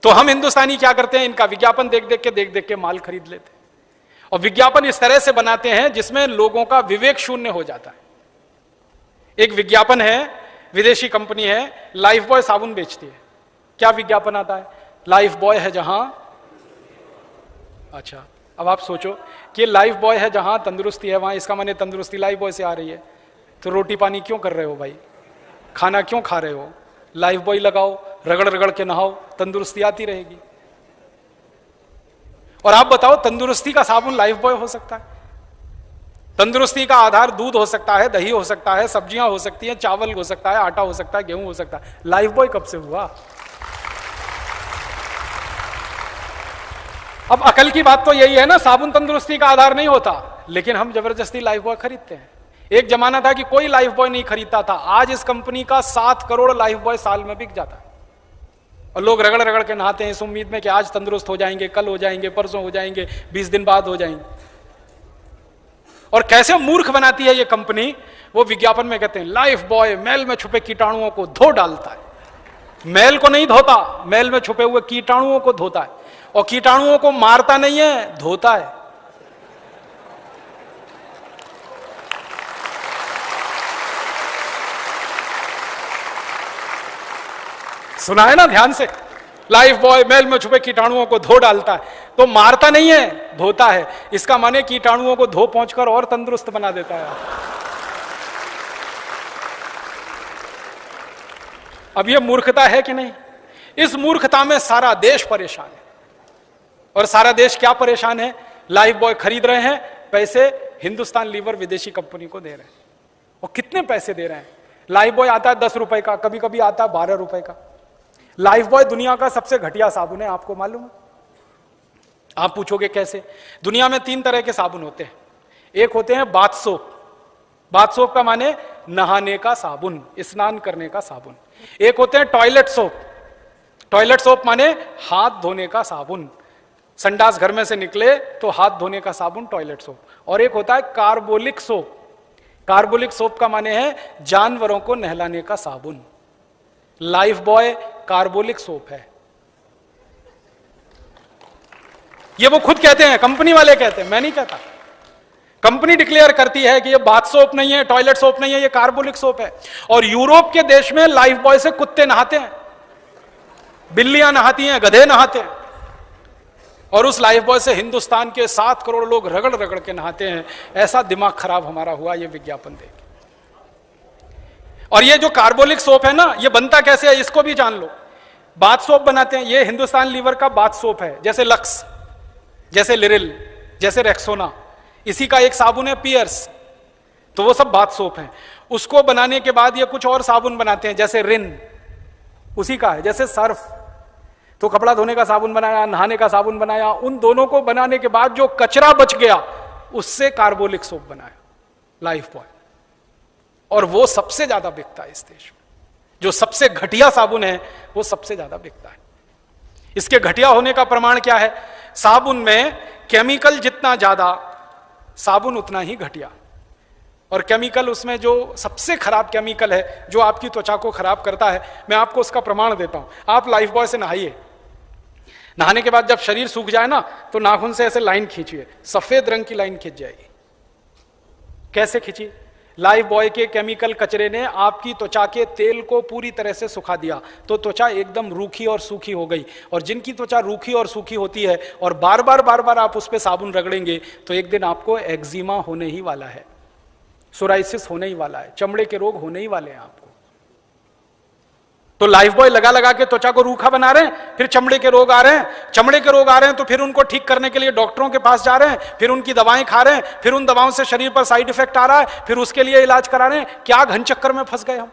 तो हम हिंदुस्तानी क्या करते हैं, इनका विज्ञापन देख देख के माल खरीद लेते हैं, और विज्ञापन इस तरह से बनाते हैं जिसमें लोगों का विवेक शून्य हो जाता है। एक विज्ञापन है, विदेशी कंपनी है, लाइफ बॉय साबुन बेचती है। क्या विज्ञापन आता है, लाइफ बॉय है जहां, अच्छा अब आप सोचो कि लाइफ बॉय है जहां तंदुरुस्ती है वहां, इसका माने तंदुरुस्ती लाइफ बॉय से आ रही है, तो रोटी पानी क्यों कर रहे हो भाई, खाना क्यों खा रहे हो, लाइफ बॉय लगाओ, रगड़ रगड़ के नहाओ, तंदुरुस्ती आती रहेगी। और आप बताओ, तंदुरुस्ती का साबुन लाइफ बॉय हो सकता है? तंदुरुस्ती का आधार दूध हो सकता है, दही हो सकता है, सब्जियां हो सकती हैं, चावल हो सकता है, आटा हो सकता है, गेहूं हो सकता है, लाइफ बॉय कब से हुआ? अब अकल की बात तो यही है ना, साबुन तंदुरुस्ती का आधार नहीं होता, लेकिन हम जबरदस्ती लाइफ बॉय खरीदते हैं। एक जमाना था कि कोई लाइफ बॉय नहीं खरीदता था, आज इस कंपनी का 7 करोड़ लाइफ बॉय साल में बिक जाता है, और लोग रगड़ रगड़ के नहाते हैं इस उम्मीद में कि आज तंदुरुस्त हो जाएंगे, कल हो जाएंगे, परसों हो जाएंगे, 20 दिन बाद हो जाएंगे। और कैसे मूर्ख बनाती है ये कंपनी, वो विज्ञापन में कहते हैं लाइफ बॉय मैल में छुपे कीटाणुओं को धो डालता है। मैल को नहीं धोता, मैल में छुपे हुए कीटाणुओं को धोता है, और कीटाणुओं को मारता नहीं है, धोता है। सुना है ना ध्यान से, लाइफ बॉय मैल में छुपे कीटाणुओं को धो डालता है, तो मारता नहीं है, धोता है। इसका माने कीटाणुओं को धो पहुंचकर और तंदुरुस्त बना देता है। अब यह मूर्खता है कि नहीं? इस मूर्खता में सारा देश परेशान है। और सारा देश क्या परेशान है? लाइफ बॉय खरीद रहे हैं, पैसे हिंदुस्तान लीवर विदेशी कंपनी को दे रहे हैं। और कितने पैसे दे रहे हैं? लाइफ बॉय आता है 10 रुपए का, कभी कभी आता है 12 रुपए का। लाइफ बॉय दुनिया का सबसे घटिया साबुन है, आपको मालूम है? आप पूछोगे कैसे? दुनिया में 3 तरह के साबुन होते हैं। एक होते हैं बाथ सोप, बाथ सोप का माने नहाने का साबुन, स्नान करने का साबुन। एक होते हैं टॉयलेट सोप, टॉयलेट सोप माने हाथ धोने का साबुन, संडास घर में से निकले तो हाथ धोने का साबुन टॉयलेट सोप। और एक होता है कार्बोलिक सोप, कार्बोलिक सोप का माने है जानवरों को नहलाने का साबुन। लाइफ बॉय कार्बोलिक सोप है, ये वो खुद कहते हैं, कंपनी वाले कहते हैं, मैं नहीं कहता। कंपनी डिक्लेयर करती है कि ये बाथ सोप नहीं है, टॉयलेट सोप नहीं है, ये कार्बोलिक सोप है। और यूरोप के देश में लाइफ बॉय से कुत्ते नहाते हैं, बिल्लियां नहाती हैं, गधे नहाते हैं, और उस लाइफ बॉय से हिंदुस्तान के 7 करोड़ लोग रगड़ रगड़ के नहाते हैं। ऐसा दिमाग खराब हमारा हुआ ये विज्ञापन देख। और ये जो कार्बोलिक सोप है ना, ये बनता कैसे है इसको भी जान लो। बाथ सोप बनाते हैं, ये हिंदुस्तान लीवर का बाथ सोप है, जैसे लक्स, जैसे लिरिल, जैसे रेक्सोना। इसी का एक साबुन है पियर्स, तो वो सब बाथ सोप है। उसको बनाने के बाद ये कुछ और साबुन बनाते हैं, जैसे रिन, उसी का है, जैसे सर्फ। तो कपड़ा धोने का साबुन बनाया, नहाने का साबुन बनाया, उन दोनों को बनाने के बाद जो कचरा बच गया उससे कार्बोलिक सोप बनाया लाइफ बॉय। और वो सबसे ज्यादा बिकता है इस देश में। जो सबसे घटिया साबुन है वो सबसे ज्यादा बिकता है। इसके घटिया होने का प्रमाण क्या है? साबुन में केमिकल जितना ज्यादा, साबुन उतना ही घटिया। और केमिकल उसमें जो सबसे खराब केमिकल है जो आपकी त्वचा को खराब करता है, मैं आपको उसका प्रमाण देता हूं। आप लाइफ बॉय से नहाइए, नहाने के बाद जब शरीर सूख जाए ना, तो नाखून से ऐसे लाइन खींचिए, सफेद रंग की लाइन खींच जाएगी। कैसे खींची? लाइफ बॉय के केमिकल कचरे ने आपकी त्वचा के तेल को पूरी तरह से सुखा दिया, तो त्वचा एकदम रूखी और सूखी हो गई। और जिनकी त्वचा रूखी और सूखी होती है और बार बार आप उस पर साबुन रगड़ेंगे, तो एक दिन आपको एक्जिमा होने ही वाला है, सोराइसिस होने ही वाला है, चमड़े के रोग होने ही वाले हैं आपको। तो लाइफ बॉय लगा लगा के त्वचा को रूखा बना रहे हैं, फिर चमड़े के रोग आ रहे हैं, चमड़े के रोग आ रहे हैं तो फिर उनको ठीक करने के लिए डॉक्टरों के पास जा रहे हैं, फिर उनकी दवाएं खा रहे हैं, फिर उन दवाओं से शरीर पर साइड इफेक्ट आ रहा है, फिर उसके लिए इलाज करा रहे हैं। क्या घन चक्कर में फंस गए हम।